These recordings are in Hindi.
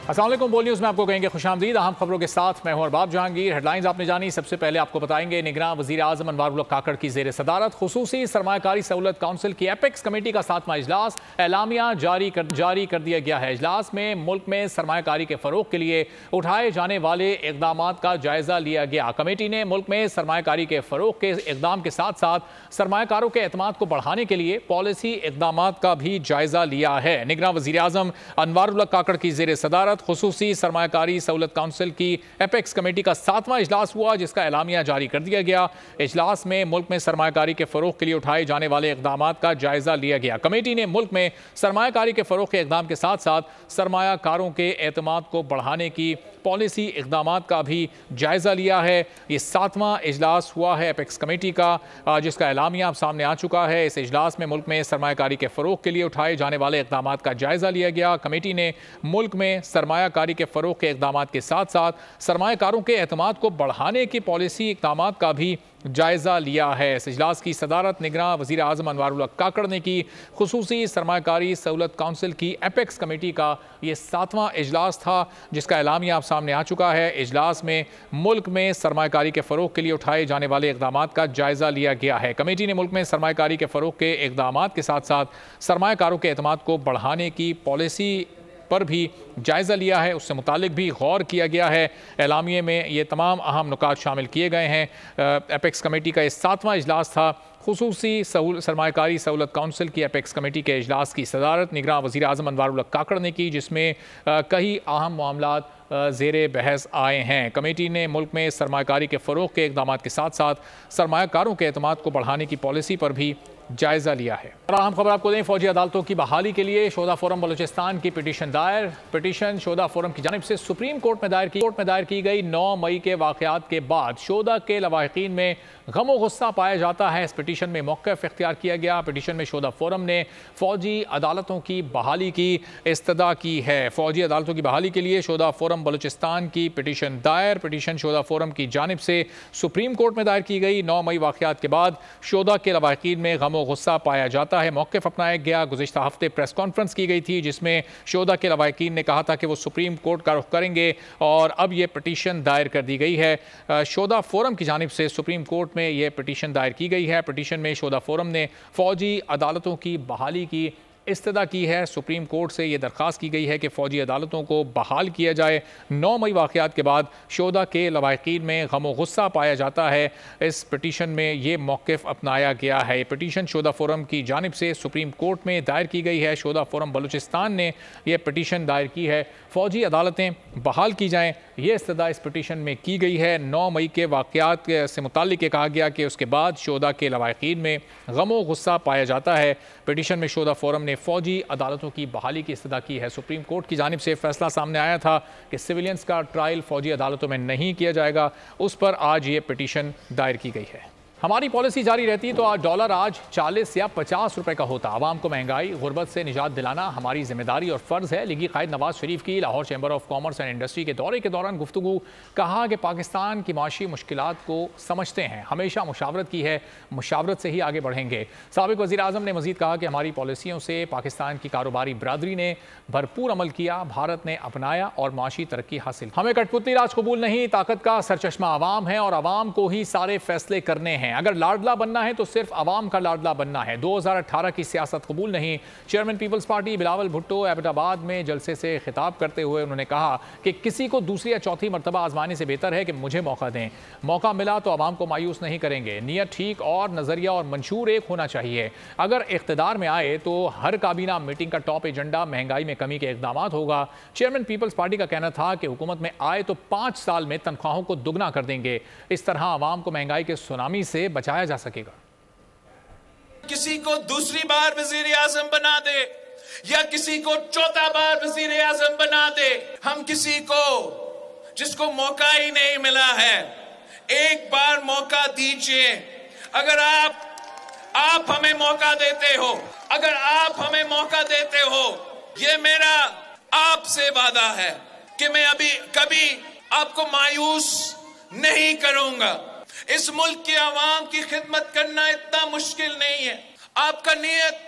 अस्सलाम वालेकुम। बोल न्यूज़ में आपको कहेंगे खुशामदीद। अहम खबरों के साथ मैं हूं अरबाब जहांगीर। हेडलाइंस आपने जानी, सबसे पहले आपको बताएंगे निगरान वज़ीर आज़म अनवारुल हक काकड़ की ज़ेर सदारत खुसूसी सरमायाकारी सहूलत काउंसिल की एपेक्स कमेटी का 7वां इजलास, एलामिया जारी कर दिया गया है। इजलास में मुल्क में सरमायाकारी के फ़रोग़ के लिए उठाए जाने वाले इक़दाम का जायज़ा लिया गया। कमेटी ने मुल्क में सरमायाकारी के फ़रोग़ के इक़दाम के साथ साथ सरमायाकारों के एतमाद को बढ़ाने के लिए पॉलिसी इक़दाम का भी जायज़ा लिया है। निगरान वज़ीर आज़म अनवारुल हक काकड़ की ज़ेर सदारत खुसूसी सरमायाकारी सहूलत काउंसिल की एपेक्स कमेटी का 7वां इजलास हुआ, जिसका एलामिया जारी कर दिया गया। इजलास में मुल्क में सरमायाकारी के फ़रोग़ के लिए उठाए जाने वाले इक़दाम का जायज़ा लिया गया। कमेटी ने मुल्क में सरमायाकारी के फ़रोग़ के इक़दाम के साथ साथ सरमायाकारों के एतमाद को बढ़ाने की पॉलिसी इक़दाम का भी जायज़ा लिया है। ये 7वां इजलास हुआ है एपेक्स कमेटी का, जिसका एलामिया अब सामने आ चुका है। इस इजलास में मुल्क में सरमायाकारी के फ़रोग़ के लिए उठाए जाने वाले इक़दाम का जायज़ा लिया गया। कमेटी ने मुल्क में सरमायाकारी के फ़रोग़ के इक़दाम के साथ साथ सरमायाकारों के एतमाद को बढ़ाने की पॉलिसी इक़दाम का भी जायज़ा लिया है। इस इजलास की सदारत निगरान वज़ीर आज़म अनवारुल हक काकड़ ने की। खुसूसी सरमायाकारी सहूलत काउंसिल की एपेक्स कमेटी का ये 7वां इजलास था, जिसका एलामिया अब सामने आ चुका है। इजलास में मुल्क में सरमायाकारी के फ़रोग़ के लिए उठाए जाने वाले इक़दाम का जायज़ा लिया गया है। कमेटी ने मुल्क में सरमायाकारी के फ़रोग़ के इक़दाम के साथ साथ सरमायाकारों के एतमाद को बढ़ाने की पॉलिसी पर भी जायज़ा लिया है, उससे मुतालिक भी गौर किया गया है। एलामिये में ये तमाम अहम नुकात शामिल किए गए हैं। एपेक्स कमेटी का ये 7वां इजलास था। खुसूसी सरमायाकारी सहूलत काउंसिल की एपेक्स कमेटी के इजलास की सदारत निगरान वज़ीर आज़म अनवारुल हक काकड़ ने की, जिसमें कई अहम मामलात ज़ेरे बहस आए हैं। कमेटी ने मुल्क में सरमायाकारी के फ़रोग़ के इक़दाम के साथ साथ सरमायाकारों के एतमाद को बढ़ाने की पॉलिसी पर भी जायज़ा लिया है। और अहम खबर आपको दें, फ़ौजी अदालतों की बहाली के लिए शोधा फोरम बलूचिस्तान की पिटीशन दायर। पिटीशन शोधा फोरम की जानिब से सुप्रीम कोर्ट में दायर की गई। 9 मई के वाक़यात के बाद शोधा के लवाहिकीन में गम व गुस्सा पाया जाता है। इस पिटीशन में मौक़िफ़ इख्तियार किया गया। पिटीशन में शोधा फोरम ने फ़ौजी अदालतों की बहाली की इस्तदा की है। फ़ौजी अदालतों की बहाली के लिए शोधा फोरम बलूचिस्तान की पिटीशन दायर। पिटीशन शोधा फोरम की जानिब से सुप्रीम कोर्ट में दायर की गई। 9 मई वाक़यात के बाद शोधा के लवाहिकीन में गम व गुस्सा पाया जाता है। मौक़िफ़ अपनाया गया। गुज़िश्ता हफ्ते प्रेस कॉन्फ्रेंस की गई थी, जिसमें शोधा के लवाहिकीन ने कहा था कि वो सुप्रीम कोर्ट का रुख करेंगे, और अब ये पिटीशन दायर कर दी गई है। शोधा फोरम की जानिब से सुप्रीम कोर्ट में ये पिटीशन दायर की गई है। पिटीशन में शोधा फोरम ने फ़ौजी अदालतों की बहाली की इस्तदा की है। सुप्रीम कोर्ट से ये दरख्वास्त की गई है कि फ़ौजी अदालतों को बहाल किया जाए। 9 मई वाक़यात के बाद शोधा के लवाहिकीन में गम व गुस्सा पाया जाता है। इस पिटीशन में ये मौक़िफ़ अपनाया गया है। पिटीशन शोधा फोरम की जानिब से सुप्रीम कोर्ट में दायर की गई है। शोधा फोरम बलूचिस्तान ने यह पिटीशन दायर की है, फ़ौजी अदालतें बहाल की जाएँ। ये इस्तदा इस पिटीशन में की गई है। 9 मई के वाक़यात से मुताल्लिक़ ये कहा गया कि उसके बाद शोधा के लवाहिकीन में गम व गुस्सा पाया जाता है। पिटीशन में शोधा फोरम ने फ़ौजी अदालतों की बहाली की इस्तदा की है। सुप्रीम कोर्ट की जानिब से फैसला सामने आया था कि सिविलियंस का ट्रायल फ़ौजी अदालतों में नहीं किया जाएगा। उस पर आज ये पिटीशन दायर की गई है। हमारी पॉलिसी जारी रहती तो डॉलर आज 40 या 50 रुपए का होता। आवाम को महंगाई गुर्बत से निजात दिलाना हमारी जिम्मेदारी और फ़र्ज़ है। लीगी कायद नवाज शरीफ की Lahore chamber of commerce and industry के दौरे के दौरान गुफ्तगू। कहा कि पाकिस्तान की माशी मुश्किलात को समझते हैं, हमेशा मुशावरत की है, मुशावरत से ही आगे बढ़ेंगे। साबिक़ वज़ीर आज़म ने मज़ीद कहा कि हमारी पॉलिसियों से पाकिस्तान की कारोबारी बरादरी ने भरपूर अमल किया, भारत ने अपनाया और माशी तरक्की हासिल। हमें कठपुतली राज कबूल नहीं, ताकत का सरचश्मा आवाम है और आवाम को ही सारे फैसले करने हैं। अगर लाडला बनना है तो सिर्फ आवाम का लाडला बनना है। 2018 की सियासत कबूल नहीं। Chairman peoples party Bilawal Bhutto Abbottabad में जलसे से खिताब करते हुए उन्होंने कहा कि किसी को दूसरी या चौथी मरतबा आजमाने से बेहतर है कि मुझे मौका दें। मौका मिला तो आवाम को मायूस नहीं करेंगे। नीयत ठीक और नज़रिया और मंशूर एक होना चाहिए। अगर इख्तिदार में आए तो हर काबीना मीटिंग का टॉप एजेंडा महंगाई में कमी के इक़दाम होगा। चेयरमैन पीपल्स पार्टी का कहना था कि हुकूमत में आए तो 5 साल में तनख्वाहों को दुगना कर देंगे। इस तरह आवाम को महंगाई के सुनामी से बचाया जा सकेगा। किसी को दूसरी बार वजीर आजम बना दे या किसी को चौथा बार वजीर आजम बना दे, हम किसी को जिसको मौका ही नहीं मिला है, एक बार मौका दीजिए। अगर आप हमें मौका देते हो, अगर आप हमें मौका देते हो, ये मेरा आपसे वादा है कि मैं अभी कभी आपको मायूस नहीं करूंगा। इस मुल्क की आवाम की खिदमत करना इतना मुश्किल नहीं है। आपका नियत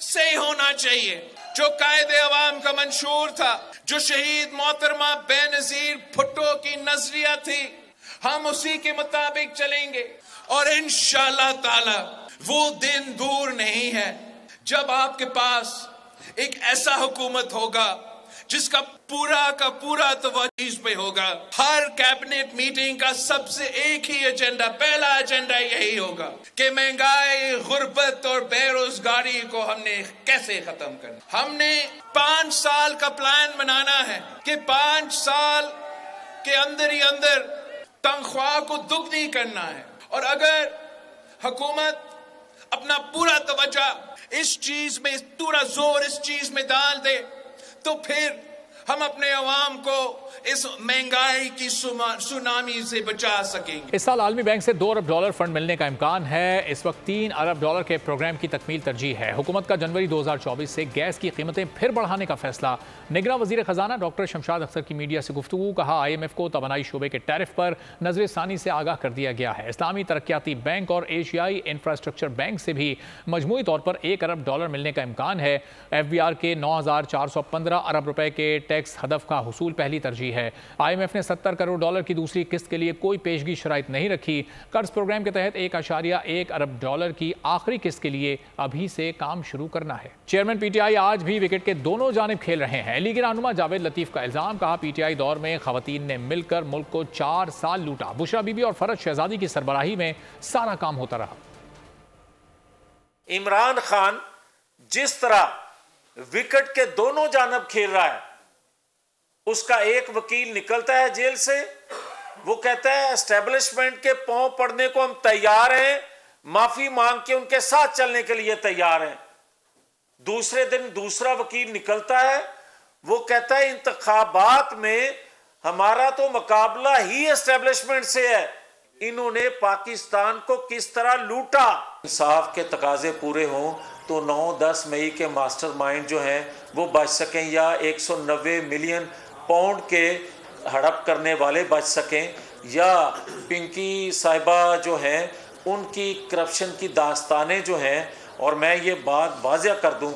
सही होना चाहिए। जो कायदे अवाम का मंशूर था, जो शहीद मोहतरमा बेनजीर भुट्टो की नजरिया थी, हम उसी के मुताबिक चलेंगे। और इंशाअल्लाह ताला वो दिन दूर नहीं है जब आपके पास एक ऐसा हुकूमत होगा जिसका पूरा का पूरा तवज्जो पे होगा। हर कैबिनेट मीटिंग का सबसे एक ही एजेंडा, पहला एजेंडा यही होगा कि महंगाई, गुर्बत और बेरोजगारी को हमने कैसे खत्म करना। हमने 5 साल का प्लान बनाना है कि 5 साल के अंदर ही अंदर तनख्वाह को दुगनी करना है। और अगर हुकूमत अपना पूरा तवज्जो इस चीज में, पूरा जोर इस चीज में डाल दे, तो फिर हम अपने अवाम को इस महंगाई की सुनामी से बचा सकेंगे। इस साल आलमी बैंक से $2 अरब फंड मिलने का इम्कान है। इस वक्त $3 अरब के प्रोग्राम की तकमील तरजीह है। हुकूमत का जनवरी 2024 से गैस की कीमतें फिर बढ़ाने का फैसला। निगरां वजीर खजाना डॉक्टर शमशाद अख्तर की मीडिया से गुफ्तगू। कहा, IMF को तवानाई शोबे के टैरिफ पर नजरसानी से आगाह कर दिया गया है। इस्लामी तरक्याती बैंक और एशियाई इंफ्रास्ट्रक्चर बैंक से भी मजमूई तौर पर $1 अरब मिलने का इम्कान है। FBR के 9,415 अरब रुपए के टैक्स हदफ का हुसूल पहली तरजीह है। IMF ने $70 करोड़ की दूसरी किस्त के लिए कोई पेशगी शराइत नहीं रखी। कर्ज प्रोग्राम के तहत $1.1 अरब की आखिरी किस्त के लिए अभी से काम शुरू करना है। चेयरमैन PTI आज भी विकेट के दोनों जानिब खेल रहे हैं। लीगी रहनुमा जावेद लतीफ का इल्जाम। कहा, PTI दौर में खवातीन ने मिलकर मुल्क को 4 साल लूटा। बुशरा बीबी और फरज शहजादी की सरबराही में सारा काम होता रहा। इमरान खान जिस तरह विकेट के दोनों जानिब खेल रहा है, उसका एक वकील निकलता है जेल से, वो कहता है एस्टेब्लिशमेंट के पांव पड़ने को हम तैयार हैं, माफी मांग के उनके साथ चलने के लिए तैयार हैं। दूसरे दिन दूसरा वकील निकलता है, वो कहता है इंतखाबात में हमारा तो मुकाबला ही एस्टेब्लिशमेंट से है, इन्होंने पाकिस्तान को किस तरह लूटा। इंसाफ के तकाजे पूरे हों तो 9-10 मई के मास्टरमाइंड जो हैं वो बच सकें, या 190 मिलियन पाउंड के हड़प करने वाले बच सकें, या पिंकी साहिबा जो हैं उनकी करप्शन की दास्तानें जो हैं। और मैं ये बात वाज़ेह कर दूं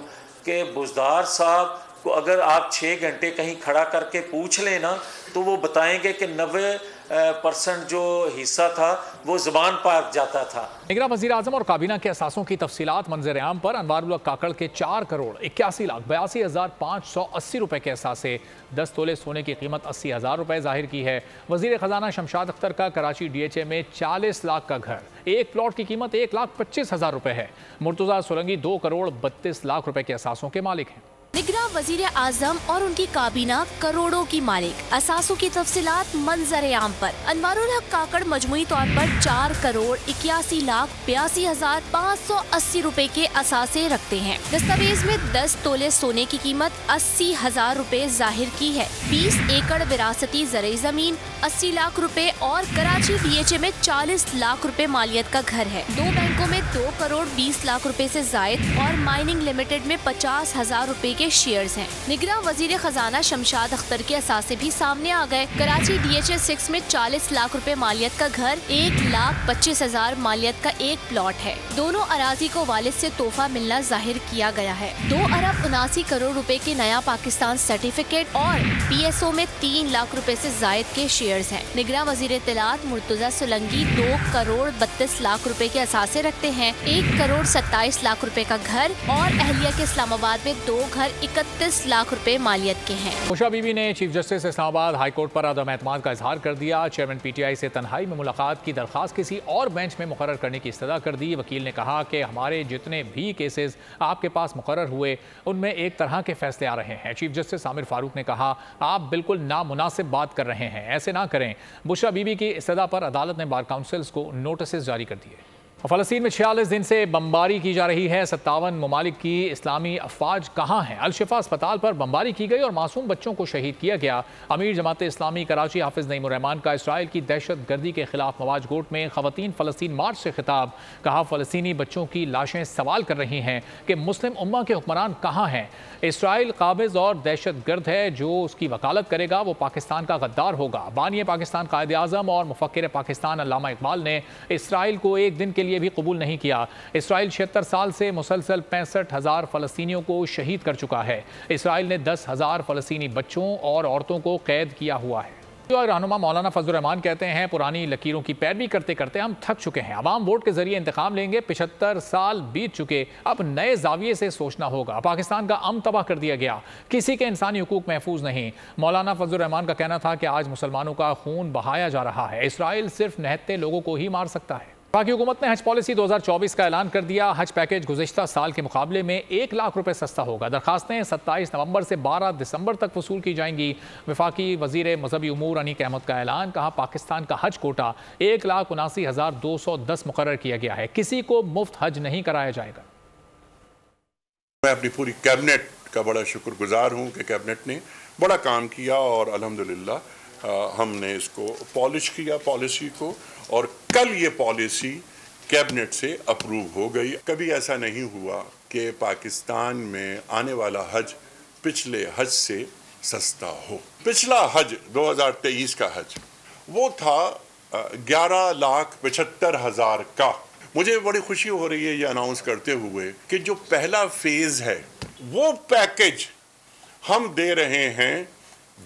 कि बुज़दार साहब को अगर आप 6 घंटे कहीं खड़ा करके पूछ लें ना, तो वो बताएंगे कि 90% जो हिस्सा था वो ज़बान पर जाता था। निगरां वज़ीर आज़म और काबीना के असासों की तफसीलात मंजर आम पर। अनवारुल हक काकड़ के 4 करोड़ 81 लाख 82,580 रुपए के असासे 10 तोले सोने की कीमत 80,000 रुपए जाहिर की है। वज़ीर खजाना शमशाद अख्तर का कराची DHA में 40 लाख का घर, एक प्लॉट की कीमत 1,25,000 रुपए है। मुर्तज़ा सोलंगी 2 करोड़ 32 लाख रुपए के असासों के मालिक हैं। निगरां वजीर आजम और उनकी काबीना करोड़ों की मालिक। असासों की तफसीलात मंजर आम पर। अनवारुल हक काकड़ मजमुई तौर पर 4 करोड़ 81 लाख 82,580 रुपए के असासे रखते हैं। दस्तावेज में 10 तोले सोने की कीमत 80,000 रुपए जाहिर की है। 20 एकड़ विरासती ज़रई जमीन 80 लाख रुपए और कराची DHA में 40 लाख रुपए मालियत का घर है। 2 बैंकों में 2 करोड़ 20 लाख रुपए से जायद और माइनिंग लिमिटेड में 50,000 रुपए के शेयर्स हैं। निगरां वजीर खजाना शमशाद अख्तर के असासे भी सामने आ गए। कराची DHA 6 में 40 लाख रुपए मालियत का घर, 1,25,000 मालियत का एक प्लॉट है। दोनों अराजी को वालिद से तोहफा मिलना जाहिर किया गया है। 2 अरब 79 करोड़ रुपए के नया पाकिस्तान सर्टिफिकेट और PSO में 3 लाख रुपए से जायद के शेयर्स हैं। निगरां वजीर इत्तलात मुर्तजा सोलंगी 2 करोड़ 32 लाख रुपए के असासे रखते हैं। 1 करोड़ 27 लाख रुपए का घर और अहलिया के इस्लामाबाद में 2 घर 31 लाख रुपए मालियत के हैं। बुशरा बीबी ने chief justice Islamabad high court पर अदम एतमाद का इजहार कर दिया। चेयरमैन PTI से तन्हाई में मुलाकात की दरख्वास्त किसी और बेंच में मुकर्रर करने की इस्तदा कर दी। वकील ने कहा कि हमारे जितने भी केसेस आपके पास मुकर्रर हुए उनमें एक तरह के फैसले आ रहे हैं। चीफ जस्टिस आमिर फारूक ने कहा, आप बिल्कुल नामुनासिब बात कर रहे हैं, ऐसे ना करें। बुशरा बीबी की इस्तदा पर अदालत ने बार काउंसिल्स को नोटिस जारी कर दिए। फ़लस्तीन में 46 दिन से बमबारी की जा रही है। 57 ममालिक की इस्लामी अफवाज कहाँ हैं? अल-शिफा अस्पताल पर बमबारी की गई और मासूम बच्चों को शहीद किया गया। अमीर जमात इस्लामी कराची हाफिज नईम उर रहमान का इसराइल की दहशत गर्दी के खिलाफ मवाज गोट में ख़वातीन फ़लस्तीन मार्च से खिताब। कहा, फ़लस्तीनी बच्चों की लाशें सवाल कर रही हैं कि मुस्लिम उम्मा के हुक्मरान कहाँ हैं? इसराइल काबिज़ और दहशत गर्द है, जो उसकी वकालत करेगा वो पाकिस्तान का गद्दार होगा। बानी पाकिस्तान कायद आज़म और मुफक्किर पाकिस्तान अल्लामा इकबाल ने इसराइल को एक दिन के लिए भी कबूल नहीं किया। इसराइल 76 साल से मुसलसल 65,000 फ़लस्तीनियों को शहीद कर चुका है। इसराइल ने 10,000 फ़लस्तीनी बच्चों और औरतों को कैद किया हुआ है। रहनुमा मौलाना फजलुर रहमान कहते हैं, पुरानी लकीरों की पैरवी करते करते हम थक चुके हैं। अवाम वोट के जरिए इंतकाम लेंगे। 75 साल बीत चुके, अब नए जाविये से सोचना होगा। पाकिस्तान का अमन तबाह कर दिया गया, किसी के इंसानी हुकूक महफूज नहीं। मौलाना फजलुर रहमान का कहना था कि आज मुसलमानों का खून बहाया जा रहा है। इसराइल सिर्फ निहत्ते लोगों को ही मार सकता है। पाकि हुकूमत ने हज पॉलिसी 2024 का ऐलान कर दिया। हज पैकेज गुज़िश्ता साल के मुकाबले में 1 लाख रुपए सस्ता होगा। दरखास्तें 27 नवंबर से 12 दिसंबर तक वसूल की जाएंगी। वफाकी वज़ीर मजहबी उमूर अनीक अहमद का ऐलान, कहा पाकिस्तान का हज कोटा 1,79,210 मुकर्रर किया गया है। किसी को मुफ्त हज नहीं कराया जाएगा। मैं अपनी पूरी कैबिनेट का बड़ा शुक्रगुजार हूँ कि कैबिनेट ने बड़ा काम किया और अल्हम्दुलिल्लाह हमने इसको पॉलिश किया पॉलिसी को, और कल ये पॉलिसी कैबिनेट से अप्रूव हो गई। कभी ऐसा नहीं हुआ कि पाकिस्तान में आने वाला हज पिछले हज से सस्ता हो। पिछला हज 2023 का हज वो था 11,75,000 का। मुझे बड़ी खुशी हो रही है ये अनाउंस करते हुए कि जो पहला फेज है वो पैकेज हम दे रहे हैं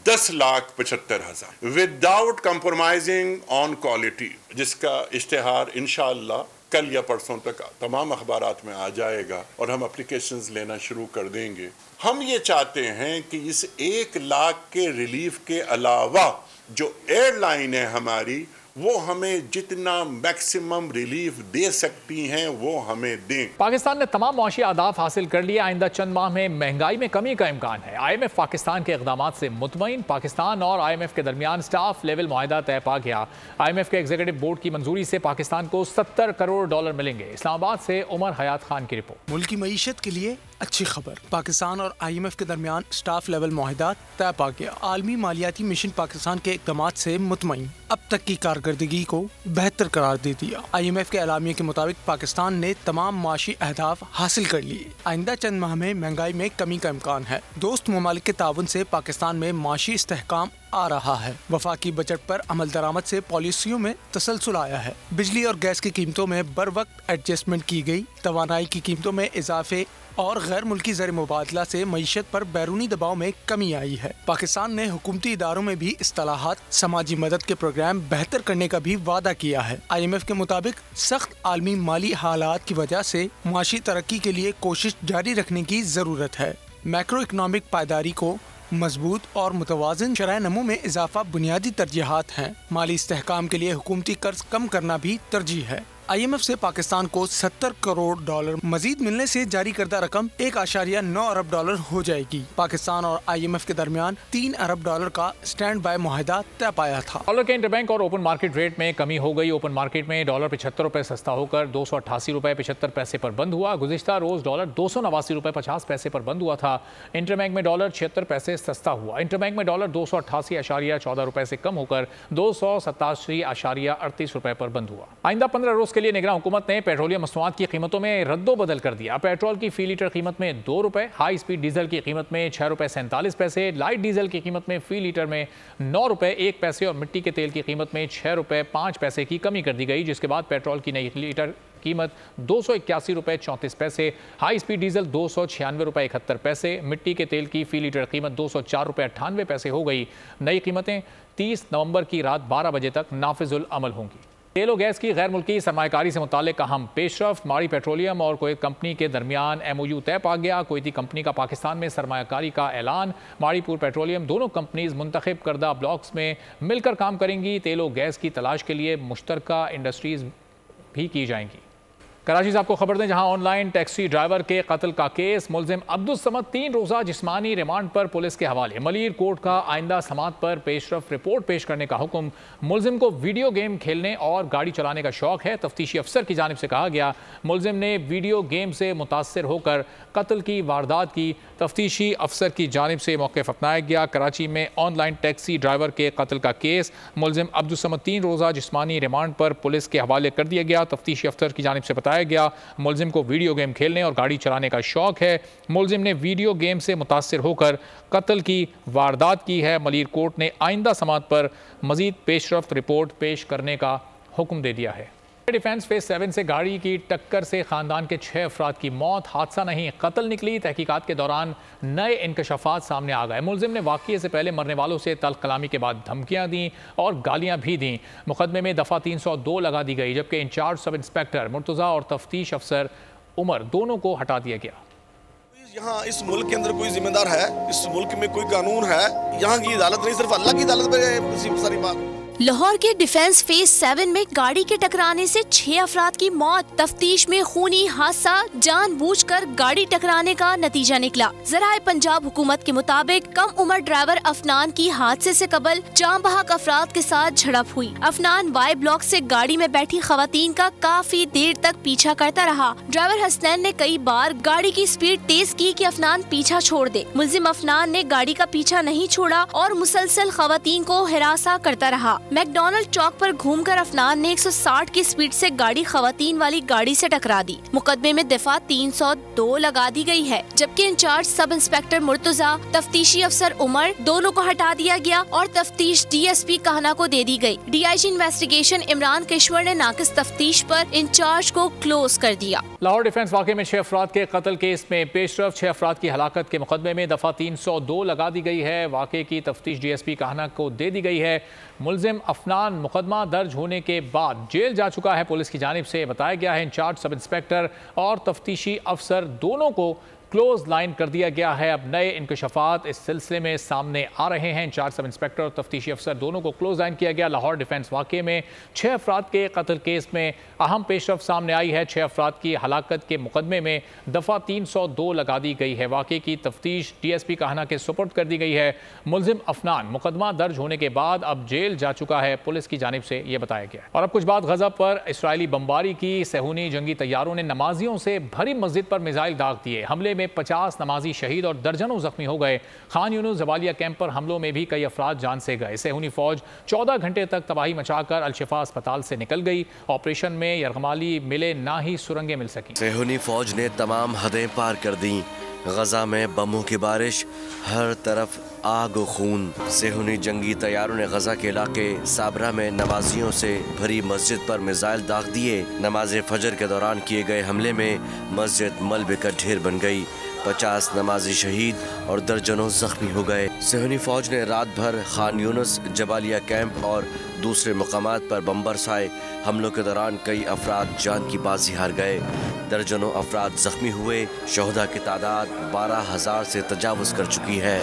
10,75,000 विदाउट कंप्रोमाइजिंग ऑन क्वालिटी, जिसका इश्तिहार इंशाअल्लाह कल या परसों तक तमाम अखबारात में आ जाएगा और हम एप्लीकेशंस लेना शुरू कर देंगे। हम ये चाहते हैं कि इस 1 लाख के रिलीफ के अलावा जो एयरलाइन है हमारी, वो हमें जितना मैक्सिमम रिलीफ दे सकती हैं वो हमें दें। पाकिस्तान ने तमाम मुआशी अहदाफ हासिल कर लिए। आइंदा चंद माह में महंगाई में कमी का इम्कान है। IMF पाकिस्तान के इक़दामात से मुतमईन। पाकिस्तान और IMF के दरमियान स्टाफ लेवल मुआहदा तय पा गया। IMF के एग्जीक्यूटिव बोर्ड की मंजूरी से पाकिस्तान को $70 करोड़ मिलेंगे। इस्लामाबाद से उमर हयात खान की रिपोर्ट। मुल्क की मईशत के लिए अच्छी खबर, पाकिस्तान और IMF के दरमियान स्टाफ लेवल मुआहदा तय पा गया। आलमी मालियाती मिशन पाकिस्तान के इक़दामात से मुतमईन, अब तक की कारकर्दगी को बेहतर करार दे दिया। IMF के एलामिया के मुताबिक पाकिस्तान ने तमाम माशी अहदाफ हासिल कर लिए। आइंदा चंद माह में महंगाई में कमी का इम्कान है। दोस्त ममालिक के ताउन से पाकिस्तान में माशी इस्तेहकाम आ रहा है। वफाकी बजट पर अमल दरामद से पॉलिसियों में तसलसल आया है। बिजली और गैस की कीमतों में बर वक्त एडजस्टमेंट की गई। तवानाई की कीमतों में इजाफे और गैर मुल्की ज़र मुबादला से मईशत पर बैरूनी दबाव में कमी आई है। पाकिस्तान ने हुकूमती इदारों में भी इस्तेलाहात, समाजी मदद के प्रोग्राम बेहतर करने का भी वादा किया है। IMF के मुताबिक सख्त आलमी माली हालात की वजह से माशी तरक्की के लिए कोशिश जारी रखने की ज़रूरत है। मैक्रो इकनॉमिक पायदारी को मजबूत और मुतवाज़िन शरह नमू में इजाफा बुनियादी तरजीहात हैं। माली इस्तेहकाम के लिए हुकूमती कर्ज कम करना भी तरजीह है। IMF से पाकिस्तान को $70 करोड़ मजीद मिलने से जारी करदा रकम $1.9 अरब हो जाएगी। पाकिस्तान और IMF के दरमियान $3 अरब का स्टैंड बाय मुआहदा तय पाया था। डॉलर के इंटरबैंक और ओपन मार्केट रेट में कमी हो गई। ओपन मार्केट में डॉलर 75 रुपए सस्ता होकर 288 रुपए 75 पैसे पर बंद हुआ। गुज़िश्ता रोज डॉलर 289 रुपए 50 पैसे पर बंद हुआ था। इंटरबैंक में डॉलर 76 पैसे सस्ता हुआ। इंटरबैंक में डॉलर 288.14 रुपए से कम होकर 287.38 रुपए पर बंद हुआ। आइंदा 15 रोज के लिए निगरान हुकूमत ने पेट्रोलियम मसनूआत की कीमतों में रद्दोबदल कर दिया। पेट्रोल की फी लीटर कीमत में 2 रुपए, हाई स्पीड डीजल की कीमत में 6 रुपए 47 पैसे, लाइट डीजल की कीमत में फी लीटर में 9 रुपए 1 पैसे और मिट्टी के तेल की कीमत में 6 रुपए 5 पैसे की कमी कर दी गई, जिसके बाद पेट्रोल की नई लीटर कीमत 281 रुपए 34 पैसे, हाई स्पीड डीजल 296 रुपए 71 पैसे, मिट्टी के तेल की फी लीटर कीमत 204 रुपए 98 पैसे हो गई। नई कीमतें 30 नवंबर की रात 12 बजे तक नाफिजुल अमल होंगी। तेल और गैस की गैर मुल्की सरमायाकारी से मुताल्लिक अहम पेशरफ्त। माड़ी पेट्रोलियम और कुवैत कंपनी के दरमियान MOU तय पा गया। कुवैती कंपनी का पाकिस्तान में सरमायाकारी का ऐलान। माड़ीपुर पेट्रोलियम दोनों कंपनीज मुंतखब करदा ब्लॉक्स में मिलकर काम करेंगी। तेल और गैस की तलाश के लिए मुश्तरका इंडस्ट्रीज भी की जाएंगी। कराची से आपको खबर दें, जहां ऑनलाइन टैक्सी ड्राइवर के कत्ल का केस, मुलजिम अब्दुल समद 3 रोज़ा जिस्मानी रिमांड पर पुलिस के हवाले। मलीर कोर्ट का आइंदा समात पर पेशरफ रिपोर्ट पेश करने का हुक्म। मुलजिम को वीडियो गेम खेलने और गाड़ी चलाने का शौक है। तफ्तीशी अफसर की जानिब से कहा गया, मुलजिम ने वीडियो गेम से मुतासर होकर कत्ल की वारदात की। तफ्तीशी अफसर की जानिब से मौक़िफ़ अपनाया गया। कराची में ऑनलाइन टैक्सी ड्राइवर के कत्ल का केस, मुलजिम अब्दुल समद 3 रोज़ा जिस्मानी रिमांड पर पुलिस के हवाले कर दिया गया। तफ्तीशी अफसर की जानिब से बताया गया, मुलजिम को वीडियो गेम खेलने और गाड़ी चलाने का शौक है। मुलजिम ने वीडियो गेम से मुतासर होकर कत्ल की वारदात की है। मलीर कोर्ट ने आइंदा समात पर मजीद पेशरफ्त रिपोर्ट पेश करने का हुक्म दे दिया है। डिफेंस फेज 7 से गाड़ी की टक्कर से खानदान के 6 अफराद की मौत। हादसा नहीं, कत्ल निकली। तहकीकात के दौरान नए इंकशाफात सामने आ गए। मुलजिम ने वाक़ये से पहले मरने वालों से तल्ख कलामी के बाद धमकियां दी और गालियां भी दी। मुकदमे में दफ़ा 302 लगा दी गई, जबकि इंचार्ज सब इंस्पेक्टर मुर्तज़ा और तफ्तीश अफसर उमर दोनों को हटा दिया गया। यहाँ इस मुल्क के अंदर कोई जिम्मेदार है, इस मुल्क में कोई कानून है, यहाँ की अदालत नहीं, सिर्फ अल्लाह की अदालत पर सारी बात। लाहौर के डिफेंस फेज 7 में गाड़ी के टकराने से 6 अफराद की मौत। तफ्तीश में खूनी हादसा जानबूझकर गाड़ी टकराने का नतीजा निकला। ज़राए पंजाब हुकूमत के मुताबिक कम उम्र ड्राइवर अफनान की हादसे से कबल जाम बहक अफराद के साथ झड़प हुई। अफनान वाई ब्लॉक से गाड़ी में बैठी खवातीन का काफी देर तक पीछा करता रहा। ड्राइवर हसनैन ने कई बार गाड़ी की स्पीड तेज की कि अफनान पीछा छोड़ दे। मुलजिम अफनान ने गाड़ी का पीछा नहीं छोड़ा और मुसलसल खवातीन को हिरासा करता रहा। मैकडॉनल्ड चौक पर घूमकर अफनान ने 160 की स्पीड से गाड़ी खवातीन वाली गाड़ी से टकरा दी। मुकदमे में दफा 302 लगा दी गई है, जबकि इंचार्ज सब इंस्पेक्टर मुर्तजा, तफ्तीशी अफसर उमर दोनों को हटा दिया गया और तफ्तीश DSP कहना को दे दी गई। DIG इन्वेस्टिगेशन इमरान किश्वर ने नाकिस तफ्तीश पर इंचार्ज को क्लोज कर दिया। लाहौर डिफेंस वाक़े में 6 अफराद के कत्ल केस में पेशरफ 6 अफराद की हलाकत के मुकदमे में दफा 302 लगा दी गई है। वाक़े की तफ्तीश DSP कहना को दे दी गई है। मुलजिम अफनान मुकदमा दर्ज होने के बाद जेल जा चुका है। पुलिस की जानिब से बताया गया है इंचार्ज सब इंस्पेक्टर और तफ्तीशी अफसर दोनों को क्लोज लाइन कर दिया गया है। अब नए इंकशाफात इस सिलसिले में सामने आ रहे हैं। इंचार्ज सब इंस्पेक्टर और तफ्तीशी अफसर दोनों को क्लोज लाइन किया गया। लाहौर डिफेंस वाक़े में 6 अफराद के कत्ल केस में अहम पेशरफ सामने आई है। 6 अफराद की हलाकत के मुकदमे में दफ़ा 302 लगा दी गई है। वाक़े की तफ्तीश DSP कहना के सुपुर्द कर दी गई है। मुलजिम अफनान मुकदमा दर्ज होने के बाद अब जेल जा चुका है, पुलिस की जानिब से यह बताया गया। और अब कुछ बात गज़ा पर इसराइली बमबारी की। सेहूनी जंगी तैयारों ने नमाजियों से भरी मस्जिद पर मिसाइल दाग दिए। हमले में 50 नमाजी शहीद और दर्जनों जख्मी हो गए। खान यूनुस जबालिया कैंप पर हमलों में भी कई अफराद जान से गए। सेहूनी फौज 14 घंटे तक तबाही मचाकर अल-शिफा अस्पताल से निकल गई। ऑपरेशन में यरगमाली मिले ना ही सुरंगें मिल सकी। सेहूनी फौज ने तमाम हदें पार कर दी। गजा में बमों की बारिश, हर तरफ आग और खून। सेहूनी जंगी तैयारों ने गजा के इलाके साबरा में नमाजियों से भरी मस्जिद पर मिसाइल दाग दिए। नमाज फजर के दौरान किए गए हमले में मस्जिद मलबे का ढेर बन गई। 50 नमाजी शहीद और दर्जनों जख्मी हो गए। सेहूनी फौज ने रात भर खान यूनुस, जबालिया कैंप और दूसरे मकामात पर बम बरसाए। हमलों के दौरान कई अफराद जान की बाजी हार गए। दर्जनों अफराद जख्मी हुए। शोहदा की तादाद 12,000 से तजावुज कर चुकी है।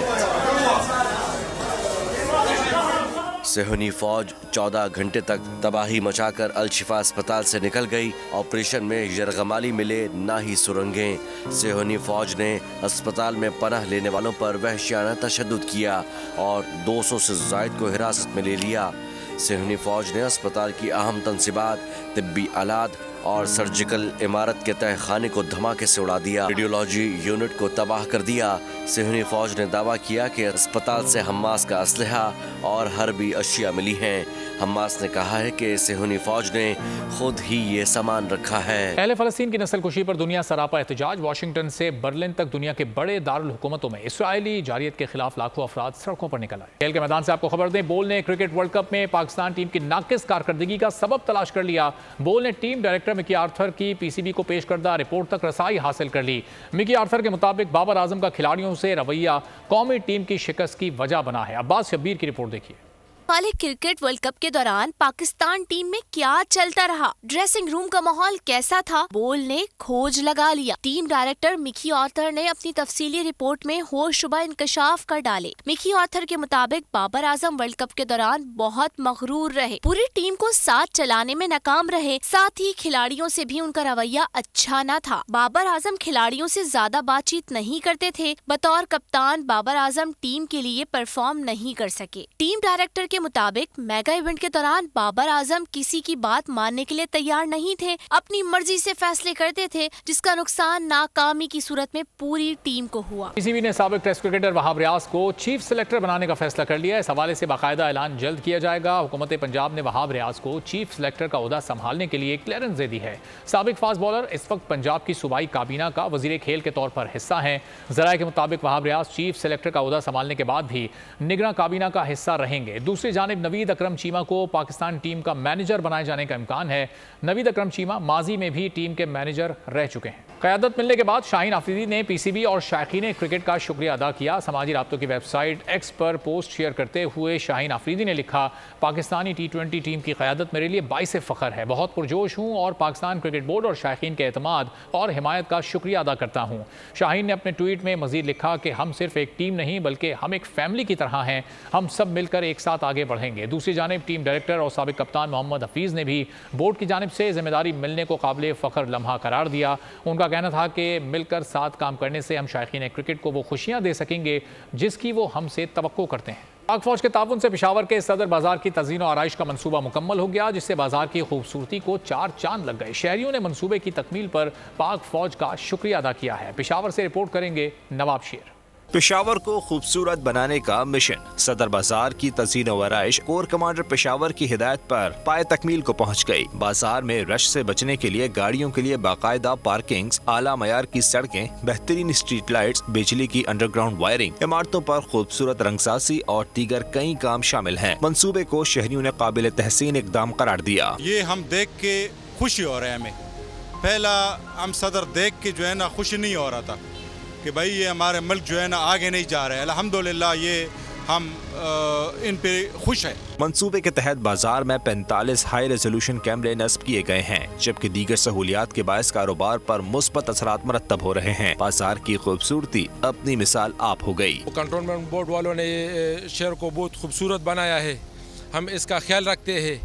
सेहूनी फौज 14 घंटे तक तबाही मचाकर अल-शिफा अस्पताल से निकल गई। ऑपरेशन में यरगमाली मिले ना ही सुरंगें। सेहूनी फौज ने अस्पताल में पनाह लेने वालों पर वहशियाना तशद्दुद किया और 200 से ज़ायद को हिरासत में ले लिया। सेहूनी फौज ने अस्पताल की अहम तनसीबात, तिब्बी आलात और सर्जिकल इमारत के तह खाने को धमाके से उड़ा दिया। रेडियोलॉजी यूनिट को तबाह कर दिया। सेहूनी फौज ने दावा किया कि अस्पताल से हमास का असलहा और हर्बी अशिया मिली हैं। हमास ने कहा है कि सेहूनी फौज ने खुद ही ये सामान रखा है। अहले फ़लस्तीन की नस्लकुशी पर दुनिया सरापा एहतजाज। वाशिंगटन से बर्लिन तक दुनिया के बड़े दारुल हुकूमतों में इसराइली जारियत के खिलाफ लाखों अफराद सड़कों पर निकल आए। खेल के मैदान से आपको खबर दें, बोल ने क्रिकेट वर्ल्ड कप में पाकिस्तान टीम की नाकिस कारकर्दगी का सबब तलाश कर लिया। बोल ने टीम डायरेक्टर मिकी आर्थर की PCB को पेश करदा रिपोर्ट तक रसाई हासिल कर ली। मिकी आर्थर के मुताबिक बाबर आजम का खिलाड़ियों से रवैया कौमी टीम की शिकस्त की वजह बना है। अब्बास शब्बीर की रिपोर्ट देखिए। वाले क्रिकेट वर्ल्ड कप के दौरान पाकिस्तान टीम में क्या चलता रहा, ड्रेसिंग रूम का माहौल कैसा था, बोल ने खोज लगा लिया। टीम डायरेक्टर मिकी आर्थर ने अपनी तफसीली रिपोर्ट में होशरुबा इंकशाफ कर डाले। मिकी आर्थर के मुताबिक बाबर आजम वर्ल्ड कप के दौरान बहुत मगरूर रहे, पूरी टीम को साथ चलाने में नाकाम रहे, साथ ही खिलाड़ियों से भी उनका रवैया अच्छा न था। बाबर आजम खिलाड़ियों से ज्यादा बातचीत नहीं करते थे। बतौर कप्तान बाबर आजम टीम के लिए परफॉर्म नहीं कर सके। टीम डायरेक्टर के मुताबिक मेगा इवेंट के दौरान बाबर आजम किसी की बात मानने के लिए तैयार नहीं थे, अपनी मर्जी से फैसले करते थे, जिसका नुकसान नाकामी की सूरत में पूरी टीम को हुआ। PCB ने साबिक टेस्ट क्रिकेटर वहाब रियाज को चीफ सिलेक्टर बनाने का फैसला कर लिया है। इस हवाले से बाकायदा ऐलान जल्द किया जाएगा। हुकूमत पंजाब ने वहाब रियाज को चीफ सिलेक्टर का ओहदा संभालने के लिए क्लियरेंस दे दी है। साबिक फास्ट बॉलर इस वक्त पंजाब की सूबाई काबीना का वजीर खेल के तौर पर हिस्सा है। जराये के मुताबिक वहाब रियाज चीफ सिलेक्टर का ओहदा संभालने के बाद भी निगरां काबीना का हिस्सा रहेंगे। दूसरी दूसरी जानिब नवीद अकरम चीमा को पाकिस्तान टीम का मैनेजर बनाए जाने का इम्कान है। नवीद अकरम चीमा माजी में भी टीम के मैनेजर रह चुके हैं। क़यादत मिलने के बाद शाहीन आफरीदी ने पीसीबी और शायकीन क्रिकेट का शुक्रिया अदा किया। समाजी राब्तों की वेबसाइट एक्स पर पोस्ट शेयर करते हुए शाहीन आफरीदी ने लिखा, पाकिस्तानी T20 टीम की क़यादत मेरे लिए बाइसे फ़ख्र है। बहुत पुरजोश हूँ और पाकिस्तान क्रिकेट बोर्ड और शायकीन के एतमाद और हिमायत का शुक्रिया अदा करता हूँ। शाहीन ने अपने ट्वीट में मज़ीद लिखा कि हम सिर्फ एक टीम नहीं बल्कि हम एक फैमिली की तरह हैं। हम सब मिलकर एक साथ आगे बढ़ेंगे। दूसरी जानिब टीम डायरेक्टर और साबिक कप्तान मोहम्मद हफीज़ ने भी बोर्ड की जानिब से जिम्मेदारी मिलने को काबिल फ़ख्र लम्हा करार दिया। उनका कहना था कि मिलकर साथ काम करने से हम शायकीन क्रिकेट को वो खुशियाँ दे सकेंगे जिसकी वो हमसे तवक्को करते हैं। पाक फौज के ताउन से पेशावर के सदर बाजार की तज़ीन और आराइश का मंसूबा मुकम्मल हो गया, जिससे बाजार की खूबसूरती को 4 चांद लग गए। शहरियों ने मंसूबे की तकमील पर पाक फौज का शुक्रिया अदा किया है। पेशावर से रिपोर्ट करेंगे नवाब शेर। पेशावर को खूबसूरत बनाने का मिशन। सदर बाजार की तज़ीन व आराइश कोर कमांडर पेशावर की हिदायत पर पाए तकमील को पहुंच गई। बाजार में रश से बचने के लिए गाड़ियों के लिए बाकायदा पार्किंग्स, आला मयार की सड़कें, बेहतरीन स्ट्रीट लाइट्स, बिजली की अंडरग्राउंड वायरिंग, इमारतों पर खूबसूरत रंगसाजी और दीगर कई काम शामिल हैं। मंसूबे को शहरियों ने काबिल तहसीन इकदाम करार दिया। ये हम देख के खुशी हो रहा है। हमें पहला हम सदर देख के जो है ना खुशी नहीं हो रहा था कि भाई ये हमारे मुल्क जो है ना आगे नहीं जा रहा है। अल्हम्दुलिल्लाह ये हम इन पे खुश है। मंसूबे के तहत बाजार में 45 हाई रेजोल्यूशन कैमरे नस्ब किए गए हैं, जबकि दीगर सहूलियात के बायस कारोबार पर मुस्बत असरात मरतब हो रहे हैं। बाजार की खूबसूरती अपनी मिसाल आप हो गई। कंटोनमेंट बोर्ड वालों ने शहर को बहुत खूबसूरत बनाया है। हम इसका ख्याल रखते हैं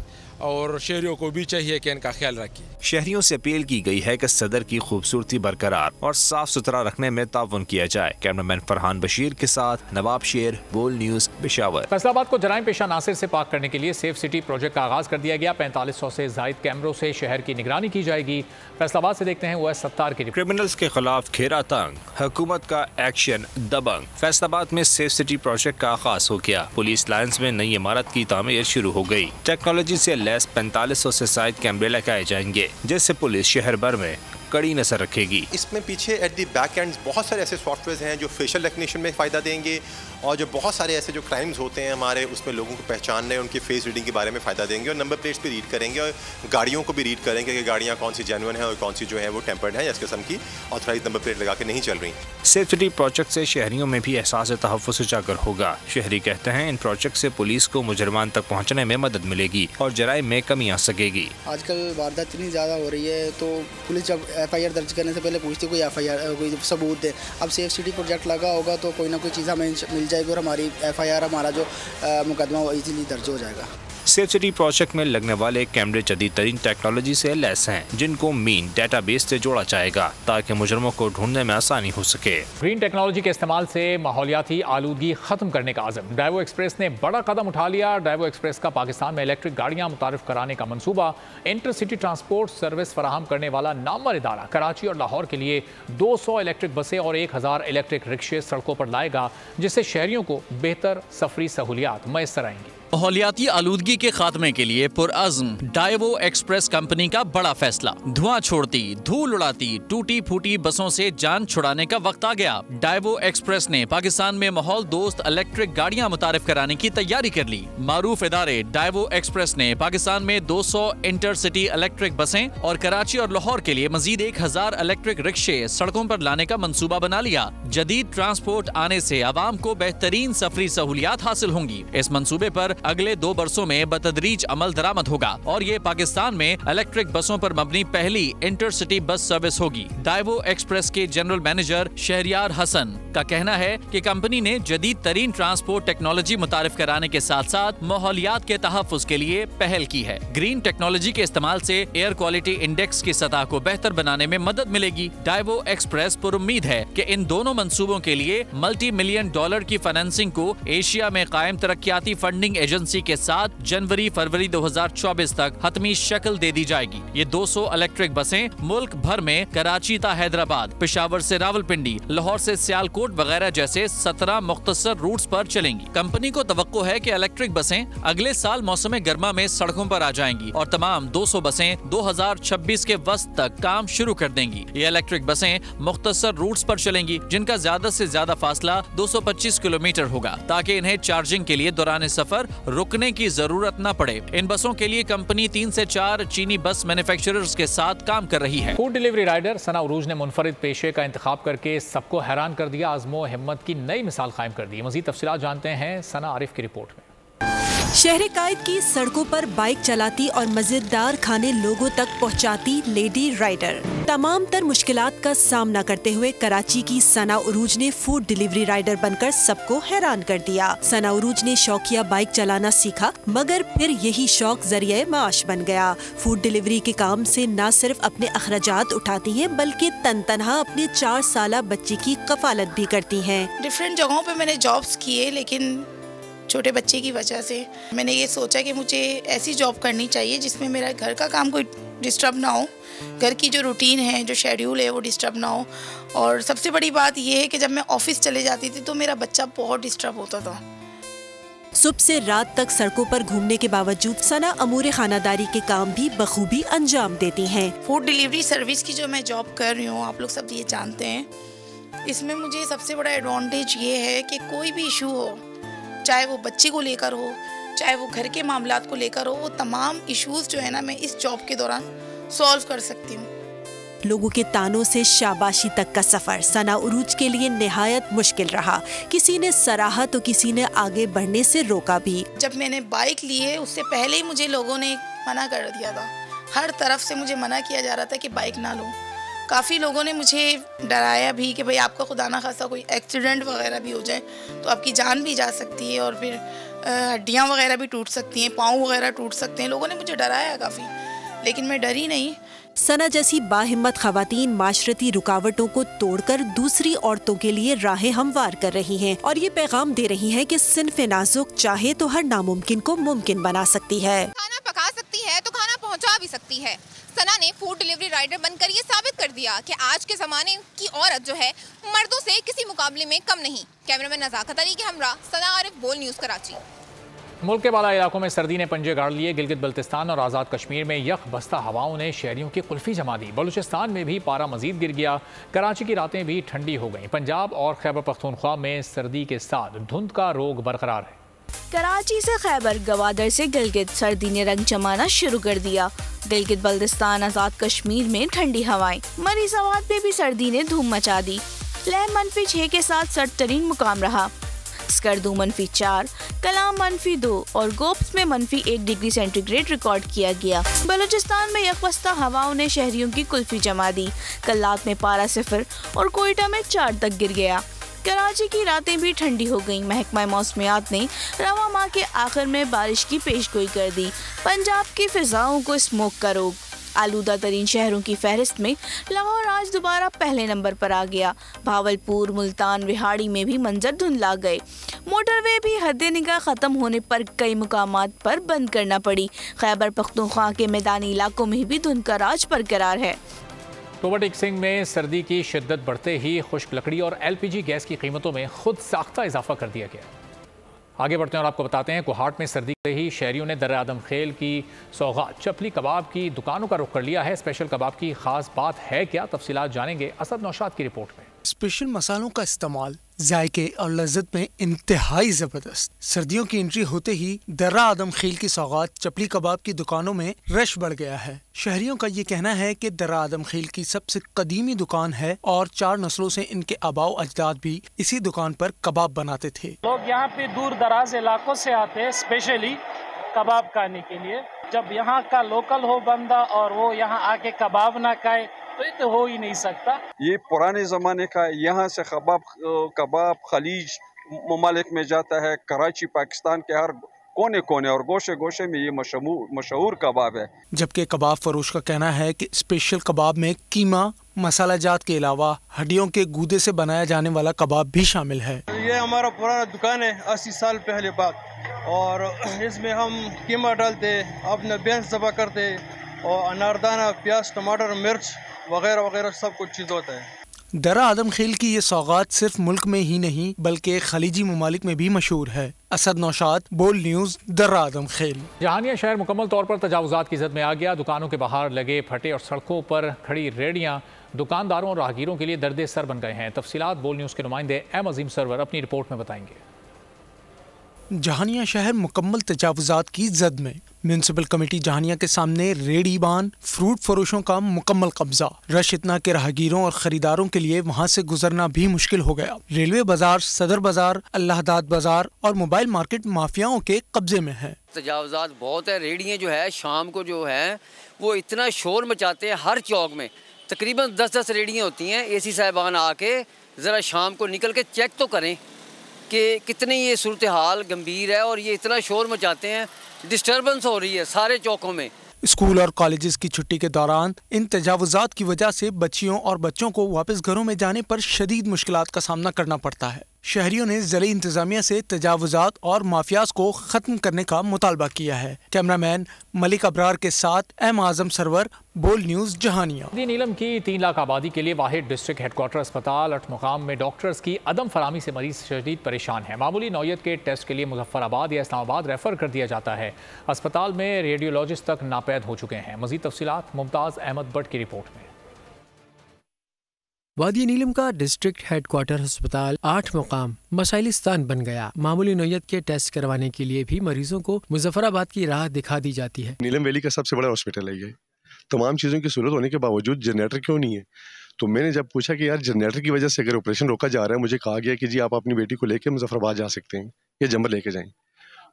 और शहरियों को भी चाहिए कि इनका ख्याल रखें। शहरियों से अपील की गई है कि सदर की खूबसूरती बरकरार और साफ सुथरा रखने में ताउन किया जाए। कैमरामैन फरहान बशीर के साथ नवाब शेर, बोल न्यूज, पेशावर। फैसलाबाद को जराइम पेशा नासिर से पाक करने के लिए सेफ सिटी प्रोजेक्ट का आगाज कर दिया गया। 4500 से जायद कैमरों से शहर की निगरानी की जाएगी। फैसलाबाद से देखते हैं ओएस सत्तार की। क्रिमिनल्स के खिलाफ घेरा तंग, हुकूमत का एक्शन दबंग। फैसलाबाद में सेफ सिटी प्रोजेक्ट का आगाज हो गया। पुलिस लाइन्स में नई इमारत की तामीर शुरू हो गई। टेक्नोलॉजी से लैस 4500 से जायद कैमरे लगाए जाएंगे, जिससे पुलिस शहर भर में कड़ी नजर रखेगी। इसमें पीछे एट दी बैक एंड बहुत सारे ऐसे सॉफ्टवेयर हैं जो फेशियल रिकग्निशन में फ़ायदा देंगे और जो बहुत सारे ऐसे जो क्राइम्स होते हैं हमारे उसमें लोगों को पहचानने, उनकी फेस रीडिंग के बारे में फ़ायदा देंगे और नंबर प्लेट्स भी रीड करेंगे और गाड़ियों को भी रीड करेंगे कि गाड़ियाँ कौन सी जेन्युइन है और कौन सी जो है वो टेम्पर्ड है या इस किस्म की ऑथराइज नंबर प्लेट लगा के नहीं चल रही। सेफ सिटी प्रोजेक्ट से शहरियों में भी एहसास तहफ़्फ़ुज़ उजागर होगा। शहरी कहते हैं इन प्रोजेक्ट से पुलिस को मुजरमान तक पहुँचने में मदद मिलेगी और जराइम में कमी आ सकेगी। आजकल वारदात इतनी ज़्यादा हो रही है तो पुलिस जब FIR दर्ज करने से पहले पूछती कोई FIR कोई सबूत दे। अब सेफ सिटी प्रोजेक्ट लगा होगा तो कोई ना कोई चीज़ हमें मिल जाएगी और हमारी FIR हमारा जो मुकदमा वो इजीली दर्ज हो जाएगा। सेफ सिटी प्रोजेक्ट में लगने वाले कैमरे जदीद तरीन टेक्नोलॉजी से लैस हैं, जिनको मीन डेटाबेस से जोड़ा जाएगा ताकि मुजरमों को ढूंढने में आसानी हो सके। ग्रीन टेक्नोलॉजी के इस्तेमाल से माहौलियाती आलूदगी खत्म करने का आज़म। ड्राइवो एक्सप्रेस ने बड़ा कदम उठा लिया। ड्राइवो एक्सप्रेस का पाकिस्तान में इलेक्ट्रिक गाड़ियां मुतारिफ कराने का मंसूबा। इंटर सिटी ट्रांसपोर्ट सर्विस फराहम करने वाला नामवर इदारा कराची और लाहौर के लिए 200 इलेक्ट्रिक बसें और 1000 इलेक्ट्रिक रिक्शे सड़कों पर लाएगा, जिससे शहरियों को बेहतर सफरी सहूलियात मैसर आएंगी। माहौलियाती आलूदगी के खात्मे के लिए पुरअज़्म डाइवो एक्सप्रेस कंपनी का बड़ा फैसला। धुआं छोड़ती, धूल उड़ाती, टूटी फूटी बसों से जान छुड़ाने का वक्त आ गया। डाइवो एक्सप्रेस ने पाकिस्तान में माहौल दोस्त इलेक्ट्रिक गाड़ियां मुतारिफ कराने की तैयारी कर ली। मारूफ इदारे डाइवो एक्सप्रेस ने पाकिस्तान में 200 इंटर सिटी इलेक्ट्रिक बसें और कराची और लाहौर के लिए मजीद 1000 इलेक्ट्रिक रिक्शे सड़कों पर लाने का मंसूबा बना लिया। जदीद ट्रांसपोर्ट आने से आवाम को बेहतरीन सफरी सहूलियात हासिल होंगी। इस मंसूबे पर अगले 2 बरसों में बतदरीज अमल दरामद होगा और ये पाकिस्तान में इलेक्ट्रिक बसों पर मबनी पहली इंटरसिटी बस सर्विस होगी। डाइवो एक्सप्रेस के जनरल मैनेजर शहरियार हसन का कहना है कि कंपनी ने जदीद तरीन ट्रांसपोर्ट टेक्नोलॉजी मुतारिफ कराने के साथ साथ माहौलियात के तहफ़्फ़ुज़ के लिए पहल की है। ग्रीन टेक्नोलॉजी के इस्तेमाल से एयर क्वालिटी इंडेक्स की सतह को बेहतर बनाने में मदद मिलेगी। डाइवो एक्सप्रेस पुरुम्मीद है कि इन दोनों मंसूबों के लिए $multi-million की फाइनेंसिंग को एशिया में कायम तरक्याती फंडिंग एजेंसी के साथ जनवरी-फरवरी 2024 तक हतमी शक्ल दे दी जाएगी। ये 200 इलेक्ट्रिक बसें मुल्क भर में कराची ता हैदराबाद, पेशावर से रावलपिंडी, लाहौर से सियालकोट वगैरह जैसे 17 मुख्तसर रूट्स पर चलेंगी। कंपनी को तवक्को है कि इलेक्ट्रिक बसें अगले साल मौसम गर्मा में सड़कों पर आ जाएंगी और तमाम 200 बसें 2026 के वस्त तक काम शुरू कर देंगी। ये इलेक्ट्रिक बसें मुख्तसर रूट्स पर चलेंगी जिनका ज्यादा से ज्यादा फासला 225 किलोमीटर होगा, ताकि इन्हें चार्जिंग के लिए दौरान सफर रुकने की जरूरत न पड़े। इन बसों के लिए कंपनी 3 से 4 चीनी बस मैन्युफैक्चरर्स के साथ काम कर रही है। फूड डिलीवरी राइडर सना उरूज ने मुनफरिद पेशे का इंतखाब करके सबको हैरान कर दिया, आज़मो हिम्मत की नई मिसाल कायम कर दी। मज़ीद तफसीलात जानते हैं सना आरिफ की रिपोर्ट में। शहर कायद की सड़कों पर बाइक चलाती और मजेदार खाने लोगों तक पहुंचाती लेडी राइडर। तमाम तर मुश्किलात का सामना करते हुए कराची की सना उरूज ने फूड डिलीवरी राइडर बनकर सबको हैरान कर दिया। सना उरूज ने शौकिया बाइक चलाना सीखा, मगर फिर यही शौक जरिए माश बन गया। फूड डिलीवरी के काम से न सिर्फ अपने अखराजात उठाती हैं, बल्कि तनतनहा अपने 4 साला बच्ची की कफालत भी करती हैं। डिफरेंट जगहों पे मैंने जॉब्स किए, लेकिन छोटे बच्चे की वजह से मैंने ये सोचा कि मुझे ऐसी जॉब करनी चाहिए जिसमें मेरा घर का काम कोई डिस्टर्ब ना हो, घर की जो रूटीन है, जो शेड्यूल है वो डिस्टर्ब ना हो। और सबसे बड़ी बात ये है कि जब मैं ऑफिस चले जाती थी तो मेरा बच्चा बहुत डिस्टर्ब होता था। सुबह से रात तक सड़कों पर घूमने के बावजूद सना अमूर खानादारी के काम भी बखूबी अंजाम देती हैं। फूड डिलीवरी सर्विस की जो मैं जॉब कर रही हूँ, आप लोग सब ये जानते हैं, इसमें मुझे सबसे बड़ा एडवांटेज ये है कि कोई भी इशू हो, चाहे वो बच्चे को लेकर हो, चाहे वो घर के मामलात को लेकर हो, वो तमाम इश्यूज जो है ना मैं इस जॉब के दौरान सॉल्व कर सकती हूँ। लोगों के तानों से शाबाशी तक का सफर सना उरूज के लिए निहायत मुश्किल रहा। किसी ने सराहा तो किसी ने आगे बढ़ने से रोका भी। जब मैंने बाइक ली है उससे पहले ही मुझे लोगों ने मना कर दिया था, हर तरफ से मुझे मना किया जा रहा था कि बाइक ना लूँ। काफ़ी लोगों ने मुझे डराया भी कि भाई आपका खुदा ना खासा कोई एक्सीडेंट वगैरह भी हो जाए तो आपकी जान भी जा सकती है और फिर हड्डियाँ वगैरह भी टूट सकती हैं, पाँव वगैरह टूट सकते हैं। लोगों ने मुझे डराया काफ़ी, लेकिन मैं डरी नहीं। सना जैसी बाहिम्मत खवातीन माशरती रुकावटों को तोड़कर दूसरी औरतों के लिए राहें हमवार कर रही हैं और ये पैगाम दे रही हैं कि सिन्फ नाजुक चाहे तो हर नामुमकिन को मुमकिन बना सकती है। खाना पका सकती है तो खाना पहुंचा भी सकती है। सना ने फूड डिलीवरी राइडर बनकर ये साबित कर दिया कि आज के ज़माने की औरत जो है मर्दों से किसी मुकाबले में कम नहीं। कैमरामैन नज़ाकत अली के हमरा सना आरिफ, बोल न्यूज़ कराची। मुल्क के बाला इलाकों में सर्दी ने पंजे गाड़ लिए। गिलगित बल्तिस्तान और आज़ाद कश्मीर में यख बस्ता हवाओं ने शहरियों की कुल्फी जमा दी। बलूचिस्तान में भी पारा मजीद गिर गया। कराची की रातें भी ठंडी हो गईं। पंजाब और खैबर पख्तूनख्वा में सर्दी के साथ धुंध का रोग बरकरार है। कराची से खैबर गवादर से गिलगित सर्दी ने रंग जमाना शुरू कर दिया। गिलगित बल्तिस्तान आज़ाद कश्मीर में ठंडी हवाएं, मरीज़ाबाद में भी सर्दी ने धूम मचा दी। लहर -6 के साथ सर्द तरीन मुकाम रहा। स्कर्दू -4, कलाम -2 और गोप्स में -1 डिग्री सेंटीग्रेड रिकॉर्ड किया गया। बलूचिस्तान में यकवस्ता हवाओं ने शहरियों की कुल्फी जमा दी। कल्लात में पारा 0 और कोयटा में 4 तक गिर गया। कराची की रातें भी ठंडी हो गईं। महकमा मौसमियात ने रवा माह के आखिर में बारिश की पेशगोई कर दी। पंजाब की फिजाओं को स्मोक का रोग। आलूदा तरीन शहरों की फहरिस्त में लाहौर आज दोबारा पहले नंबर पर आ गया। भावलपुर, मुल्तान, रिहाड़ी में भी मंजर धुंधला गए। मोटरवे भी हद निगाह खत्म होने पर कई मुकामात पर बंद करना पड़ी। खैबर पख्तूनख्वा के मैदानी इलाकों में भी धुंध का राज बरकरार है। टोबा सिंह में सर्दी की शिद्दत बढ़ते ही खुश्क लकड़ी और LPG गैस की कीमतों में खुद साख्ता इजाफा कर दिया गया। आगे बढ़ते हैं और आपको बताते हैं कोहाट में सर्दी से ही शहरियों ने दर्रा आदम खेल की सौगात चपली कबाब की दुकानों का रुख कर लिया है। स्पेशल कबाब की खास बात है क्या, तफसीलात जानेंगे असद नौशाद की रिपोर्ट में। स्पेशल मसालों का इस्तेमाल जायके और लज्जत में इंतहाई जबरदस्त। सर्दियों की एंट्री होते ही दर्रा आदम खेल की सौगात चपली कबाब की दुकानों में रश बढ़ गया है। शहरियों का ये कहना है कि दर्रा आदम खेल की सबसे कदीमी दुकान है और 4 नस्लों से इनके आबाओ अजदाद भी इसी दुकान पर कबाब बनाते थे। लोग यहाँ पे दूर दराज इलाकों से आते हैं स्पेशली कबाब खाने के लिए। जब यहाँ का लोकल हो बंदा और वो यहाँ आके कबाब ना खाए तो ये तो हो ही नहीं सकता। ये पुराने ज़माने का, यहाँ से कबाब खलीज ममालिक में जाता है। कराची पाकिस्तान के हर कोने कोने और गोशे गोशे में ये मशहूर कबाब है। जबकि कबाब फरोश का कहना है कि स्पेशल कबाब में कीमा, मसाला जात के अलावा हड्डियों के गूदे से बनाया जाने वाला कबाब भी शामिल है। ये हमारा पुराना दुकान है 80 साल पहले बात, और इसमें हम कीमा डालते, अपने भैंस ज़बा करते और अनारदाना, प्याज, टमाटर, मिर्च वगैरह वगैरह सब कुछ चीज़ होता है। दर्रा आदम खेल की ये सौगात सिर्फ मुल्क में ही नहीं बल्कि खलीजी ममालिक में भी मशहूर है। असद नौशाद, बोल न्यूज़, दर्रा आदम खेल। जहानिया शहर मुकम्मल तौर पर तजावुजात की जद में आ गया। दुकानों के बाहर लगे फटे और सड़कों पर खड़ी रेहड़ियाँ दुकानदारों और राहगीरों के लिए दर्दे सर बन गए हैं। तफसीलात बोल न्यूज़ के नुमाइंदे एम अजीम सरवर अपनी रिपोर्ट में बताएंगे। जहानिया शहर मुकम्मल तजावुजात की जद में। म्यूनसिपल कमेटी जहानिया के सामने रेडी बान फ्रूट फरोशों का मुकम्मल कब्जा। रश इतना के राहगीरों और खरीदारों के लिए वहाँ से गुजरना भी मुश्किल हो गया। रेलवे बाजार, सदर बाजार, अल्लाहदाद बाजार और मोबाइल मार्केट माफियाओं के कब्जे में है। तजावुजात बहुत है। रेडियाँ जो है शाम को जो है वो इतना शोर मचाते हैं। हर चौक में तकरीबन 10-10 रेडियाँ होती हैं। एसी साहबान आके ज़रा शाम को निकल के चेक तो करें कि कितनी ये सूरत हाल गंभीर है और ये इतना शोर मचाते हैं। डिस्टर्बेंस हो रही है सारे चौकों में। स्कूल और कॉलेजेस की छुट्टी के दौरान इन तजावुजात की वजह से बच्चियों और बच्चों को वापस घरों में जाने पर शदीद मुश्किलात का सामना करना पड़ता है। शहरियों ने ज़िले इंतजामिया से तजावुजात और माफियाज को खत्म करने का मुतालबा किया है। कैमरामैन मलिक अबरार के साथ एम आजम सरवर, बोल न्यूज़ जहानिया। नीलम की 3 लाख आबादी के लिए वाहिद डिस्ट्रिक्ट हेडक्वार्टर अस्पताल अटमुकाम में डॉक्टर्स की अदम फरामी से मरीज शदीद परेशान है। मामूली नौयत के टेस्ट के लिए मुजफ्फराबाद या इस्लामाबाद रेफर कर दिया जाता है। अस्पताल में रेडियोलॉजिस्ट तक नापैद हो चुके हैं। मजीद तफसीलात मुमताज़ अहमद भट्ट की रिपोर्ट में। वादी नीलम का डिस्ट्रिक्ट हेडक्वार्टर अस्पताल 8 मुकाम मसाइलिस्तान बन गया। मामूली नौयत के टेस्ट करवाने के लिए भी मरीजों को मुजफ्फराबाद की राह दिखा दी जाती है। नीलम वैली का सबसे बड़ा हॉस्पिटल है ये। तमाम चीज़ों की सहूलत होने के बावजूद जनरेटर क्यों नहीं है? तो मैंने जब पूछा कि यार जनरेटर की वजह से अगर ऑपरेशन रोका जा रहा है, मुझे कहा गया कि जी आप अपनी बेटी को लेकर मुजफ्फराबाद जा सकते हैं या जंबर लेके जाएं।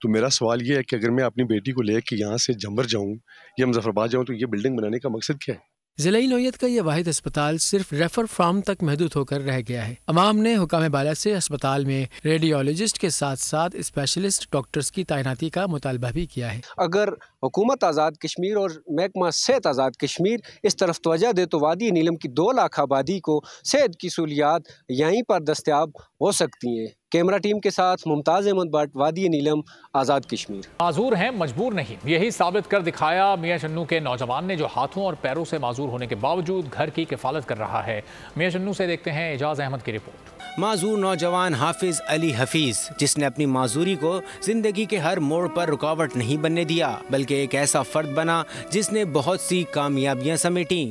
तो मेरा सवाल ये है कि अगर मैं अपनी बेटी को लेकर यहाँ से जंबर जाऊँ या मुजफ्फराबाद जाऊँ तो ये बिल्डिंग बनाने का मकसद क्या है? ज़िलाई नौयत का यह वाहिद अस्पताल सिर्फ रेफर फार्म तक महदूद होकर रह गया है। अवाम ने हुकाम बाला से अस्पताल में रेडियोलॉजिस्ट के साथ साथ स्पेशलिस्ट डॉक्टर्स की तैनाती का मुतालबा भी किया है। अगर हुकूमत आज़ाद कश्मीर और महकमा सेहत आज़ाद कश्मीर इस तरफ तवज्जो दे तो वादी नीलम की 2 लाख आबादी को सेहत की सहूलियात यहीं पर दस्तयाब हो सकती हैं। कैमरा टीम के साथ मुमताज़ अहमद भट्ट, वादी नीलम, आज़ाद कश्मीर। माजूर हैं मजबूर नहीं, यही साबित कर दिखाया मियां चन्नू के नौजवान ने, जो हाथों और पैरों से माजूर होने के बावजूद घर की किफालत कर रहा है। मियां चन्नू से देखते हैं एजाज अहमद की रिपोर्ट। माजूर नौजवान हाफिज अली हफीज, जिसने अपनी माजूरी को जिंदगी के हर मोड़ पर रुकावट नहीं बनने दिया, बल्कि एक ऐसा फर्द बना जिसने बहुत सी कामयाबियां समेटी।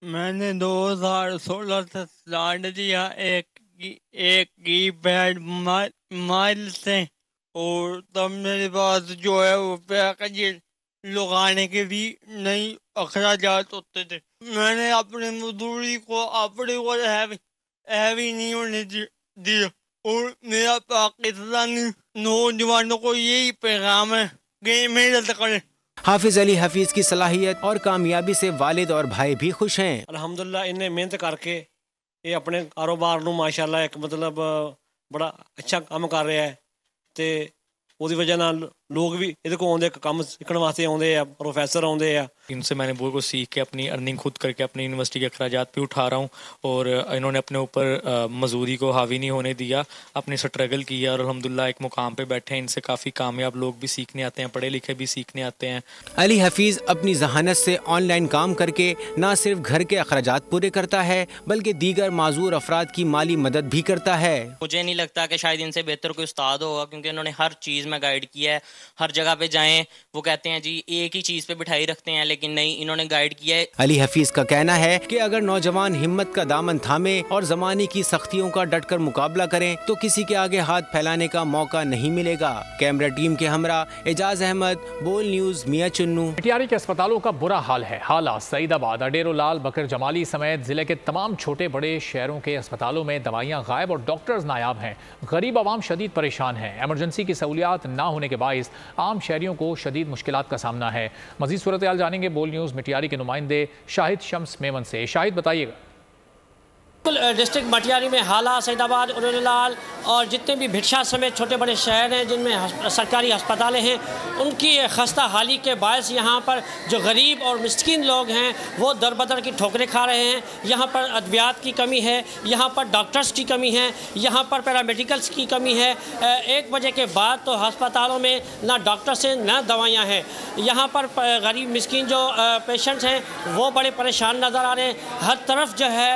मैंने 2016 से स्टार्ट दिया एक कीपैड मोबाइल से, और तब मेरे पास जो है वो पैकेज लगाने के भी नई अखराजात होते थे। मैंने अपनी मजदूरी को हैवी नहीं होने दिया, और मेरा पाकिस्तानी नौजवानों को यही पैगाम है कि मेहनत करें। हाफिज अली हफीज की सलाहियत और कामयाबी से वालिद और भाई भी खुश हैं। अल्हम्दुलिल्लाह इन्हें मेहनत करके ये अपने कारोबार ਨੂੰ माशाअल्लाह एक मतलब बड़ा अच्छा काम कर रहा है, ਤੇ ਉਹਦੀ वजह ਨਾਲ लोग भी ਇਹਦੇ ਕੋਲ ਆਉਂਦੇ ਕੰਮ ਸਿੱਖਣ ਵਾਸਤੇ ਆਉਂਦੇ ਆ, प्रोफेसर आਉਂਦੇ आ। इनसे मैंने बहुत कुछ सीख के अपनी अर्निंग खुद करके अपनी यूनिवर्सिटी के अखराजात भी उठा रहा हूँ, और इन्होंने अपने ऊपर मजदूरी को हावी नहीं होने दिया, अपनी स्ट्रगल किया, और अल्हम्दुलिल्लाह एक मुकाम पे बैठे हैं। इनसे काफ़ी कामयाब लोग भी सीखने आते हैं, पढ़े लिखे भी सीखने आते हैं। अली हफीज़ अपनी जहानत से ऑनलाइन काम करके न सिर्फ घर के अखराजात पूरे करता है, बल्कि दीगर माजूर अफराद की माली मदद भी करता है। मुझे नहीं लगता कि शायद इनसे बेहतर कोई उस्ताद होगा, क्योंकि इन्होंने हर चीज़ में गाइड किया है। हर जगह पे जाएं वो कहते हैं जी एक ही चीज़ पे बिठाई रखते हैं, लेकिन नहीं, इन्होंने गाइड किया है। अली हफीज का कहना है कि अगर नौजवान हिम्मत का दामन थामे और जमाने की सख्तियों का डटकर मुकाबला करें तो किसी के आगे हाथ फैलाने का मौका नहीं मिलेगा। कैमरा टीम के हमरा एजाज अहमद, बोल न्यूज़, मियां चुन्नू। पटियाला के अस्पतालों का बुरा हाल है। हालात सईदाबाद, अडेरोलाल, बकर जमाली समेत जिले के तमाम छोटे बड़े शहरों के अस्पतालों में दवाइयाँ गायब और डॉक्टर्स नायाब हैं। गरीब आवाम शदीद परेशान है। एमरजेंसी की सहूलियात ना होने के बाइस आम शहरियों को शदीद मुश्किलात का सामना है। मजीद सूरत हाल जानेंगे बोल न्यूज़ मिटियारी के नुमाइंदे शाहिद शम्स मेमन से। शाहिद बताइएगा। डिस्ट्रिक्ट मटियारी में हाला, सईदाबाद, उरेलाल और जितने भी भिक्षा समेत छोटे बड़े शहर हैं जिनमें सरकारी अस्पतालें हैं, उनकी खस्ता हाली के बायस यहाँ पर जो गरीब और मिस्कीन लोग हैं वो दर बदर की ठोकरें खा रहे हैं। यहाँ पर अद्वियात की कमी है, यहाँ पर डॉक्टर्स की कमी है, यहाँ पर पैरामेडिकल्स की कमी है। 1 बजे के बाद तो अस्पतालों में ना डॉक्टर्स हैं ना दवाइयाँ हैं। यहाँ पर गरीब मिस्कीन जो पेशेंट्स हैं वो बड़े परेशान नज़र आ रहे हैं। हर तरफ जो है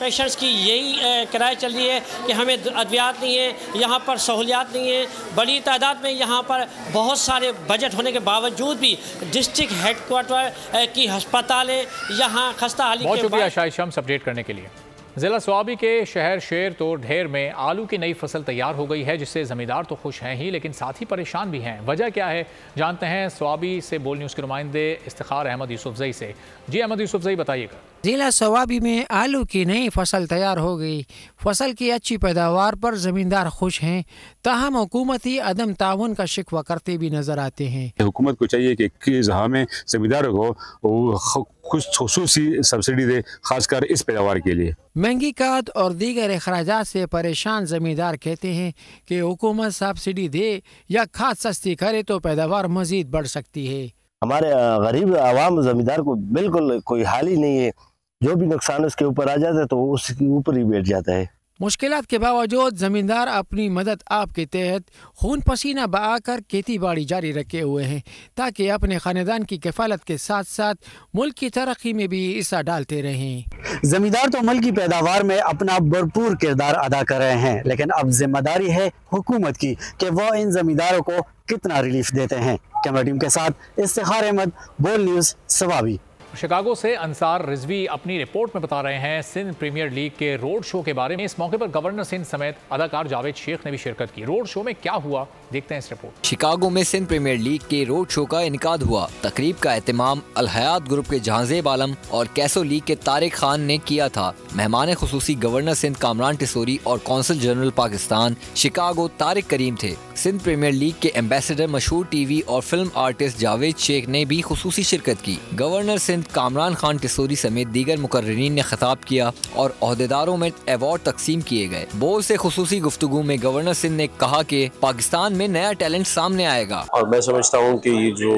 पेशेंट्स की यही किराए चल रही है कि हमें अद्वियात नहीं है, यहाँ पर सहूलियात नहीं है। बड़ी तादाद में यहाँ पर बहुत सारे बजट होने के बावजूद भी डिस्ट्रिक्ट हेडक्वार्टर की अस्पतालें यहाँ खस्ता हाली के बहुत शुक्रिया शाहिद शम्स अपडेट करने के लिए। जिला स्वाबी के शहर शेर तोड़ ढेर में आलू की नई फसल तैयार हो गई है, जिससे जमींदार तो खुश हैं ही लेकिन साथ ही परेशान भी हैं। वजह क्या है जानते हैं स्वाबी से बोल न्यूज़ के नुमाइंदे इफ्तिखार अहमद यूसुफजई से। जी अहमद यूसुफजई बताइएगा। जिला स्वाबी में आलू की नई फसल तैयार हो गई। फसल की अच्छी पैदावार पर जमींदार खुश हैं, ताहम हुकूमती अदम ताउन का शिकवा करते भी नजर आते हैं। हुकूमत को चाहिए कि जहाँ में जमींदारों को कुछ खुसूसी सब्सिडी दे, खासकर इस पैदावार के लिए। महंगी खाद और दीगर अखराजात से परेशान जमींदार कहते हैं कि हुकूमत सब्सिडी दे या खाद सस्ती करे तो पैदावार मजीद बढ़ सकती है। हमारे गरीब आवाम जमींदार को बिल्कुल कोई हाल ही नहीं है, जो भी नुकसान उसके ऊपर आ जाता है तो उसके ऊपर ही बैठ जाता है। मुश्किलात के बावजूद जमींदार अपनी मदद आप के तहत खून पसीना बहाकर खेती बाड़ी जारी रखे हुए हैं, ताकि अपने खानदान की किफालत के साथ साथ मुल्क की तरक्की में भी हिस्सा डालते रहें। जमींदार तो मुल्क की पैदावार में अपना भरपूर किरदार अदा कर रहे हैं, लेकिन अब जिम्मेदारी है हुकूमत की कि वह इन जमींदारों को कितना रिलीफ देते हैं। कैमरा टीम के साथ इफ्तिखार अहमद, बोल न्यूज़, स्वाबी। शिकागो से अंसार रिजवी अपनी रिपोर्ट में बता रहे हैं सिंध प्रीमियर लीग के रोड शो के बारे में। इस मौके पर गवर्नर सिंध समेत अदाकार जावेद शेख ने भी शिरकत की। रोड शो में क्या हुआ, देखते हैं इस रिपोर्ट। शिकागो में सिंध प्रीमियर लीग के रोड शो का इनकाद हुआ। तकरीब का एहतमाम अल हयात ग्रुप के जहांजेब आलम और कैसो लीग के तारिक खान ने किया था। मेहमान खुसूसी गवर्नर सिंध कामरान टिसोरी और consul general Pakistan Chicago Tariq Karim थे। सिंध प्रीमियर लीग के एम्बेसडर मशहूर टीवी और फिल्म आर्टिस्ट जावेद शेख ने भी खुसूसी शिरकत की। गवर्नर सिंध कामरान खान टिसोरी समेत दीगर मुकर्रिरीन ने खिताब किया और ओहदेदारों में अवार्ड तकसीम किए गए। बोल से खुसूसी गुफ्तगू में गवर्नर सिंध ने कहा कि पाकिस्तान में नया टैलेंट सामने आएगा। और मैं समझता हूँ कि ये जो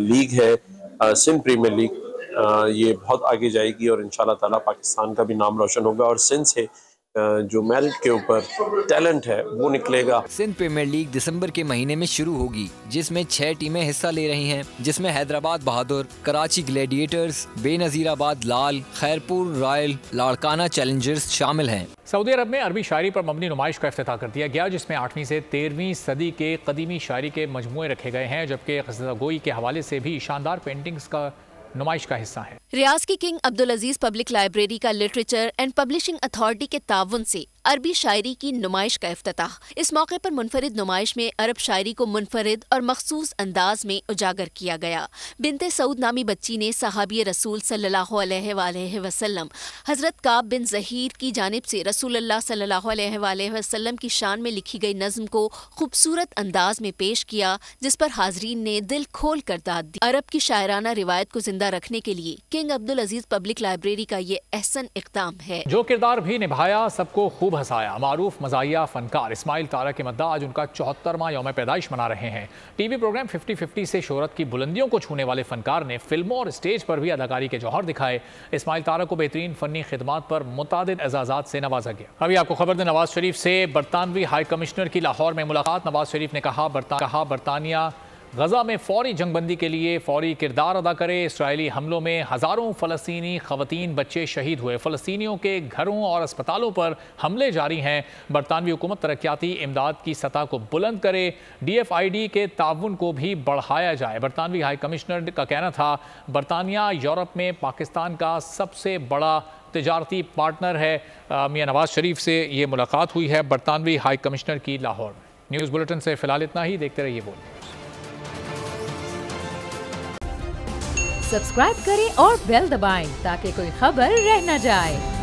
लीग है सिंध प्रीमियर लीग, ये बहुत आगे जाएगी और इंशाल्लाह ताला पाकिस्तान का भी नाम रोशन होगा और सिंध से जो मेरिट के ऊपर टैलेंट है वो निकलेगा। सिंध प्रीमियर लीग दिसंबर के महीने में शुरू होगी, जिसमें 6 टीमें हिस्सा ले रही हैं, जिसमें हैदराबाद बहादुर, कराची ग्लैडिएटर्स, बेनजीराबाद लाल, खैरपुर रॉयल, लाड़काना चैलेंजर्स शामिल हैं। सऊदी अरब में अरबी शायरी पर मबनी नुमाइश का इफ्तिताह कर दिया गया, जिसमें 8वीं से 13वीं सदी के कदीमी शायरी के मजमूए रखे गए हैं, जबकि क़ज़ीदागोई के हवाले से भी शानदार पेंटिंग्स का नुमाइश का हिस्सा है। रियाज की किंग अब्दुल अजीज पब्लिक लाइब्रेरी का लिटरेचर एंड पब्लिशिंग अथॉरिटी के ताउन से अरबी शायरी की नुमाइश का इफ्तिताह। इस मौके पर मुनफरिद नुमाइश में अरब शायरी को मुनफरिद और मखसूस अंदाज में उजागर किया गया। बिनते सऊद नामी बच्ची ने सहाबी रसूल सल्लल्लाहु अलैहि वसल्लम हजरत काब बिन ज़हीर की जानिब से रसूलुल्लाह सल्लल्लाहु अलैहि वसल्लम की शान में लिखी गई नज़्म को खूबसूरत अंदाज में पेश किया, जिस पर हाजरीन ने दिल खोल कर दाद दी। अरब की शायराना रिवायत को जिंदा रखने के लिए किंग अब्दुल अजीज पब्लिक लाइब्रेरी का ये एहसन इक़दाम है। जो किरदार भी निभाया सबको खूब हंसाया। मारूफ मज़ाहिया फनकार इस्माइल तारा के मद्दा आज उनका 74वां यौम पैदाइश मना रहे हैं। टीवी प्रोग्राम 50-50 से शोहरत की बुलंदियों को छूने वाले फनकार ने फिल्मों और स्टेज पर भी अदाकारी के जौहर दिखाए। इस्माइल तारा को बेहतरीन फनी खिदमात पर मुतादिद एजाज़ात से नवाजा गया। अभी आपको खबर दें, नवाज शरीफ से बरतानवी हाई कमिश्नर की लाहौर में मुलाकात। नवाज शरीफ ने कहा बरतानिया गजा में फौरी जंगबंदी के लिए फौरी किरदार अदा करे। इसराइली हमलों में हज़ारों फ़लस्तीनी ख़वातीन बच्चे शहीद हुए। फ़लस्तीनियों के घरों और अस्पतालों पर हमले जारी हैं। बरतानवी हुकूमत तरक्याती इमदाद की सतह को बुलंद करे, DFID के ताउन को भी बढ़ाया जाए। बरतानवी हाई कमिश्नर का कहना था बरतानिया यूरोप में पाकिस्तान का सबसे बड़ा तिजारती पार्टनर है। मियां नवाज शरीफ से ये मुलाकात हुई है बरतानवी हाई कमिश्नर की लाहौर में। न्यूज़ बुलेटिन से फ़िलहाल इतना ही। देखते रहिए बोल। सब्सक्राइब करें और बेल दबाएं ताकि कोई खबर रह न जाए।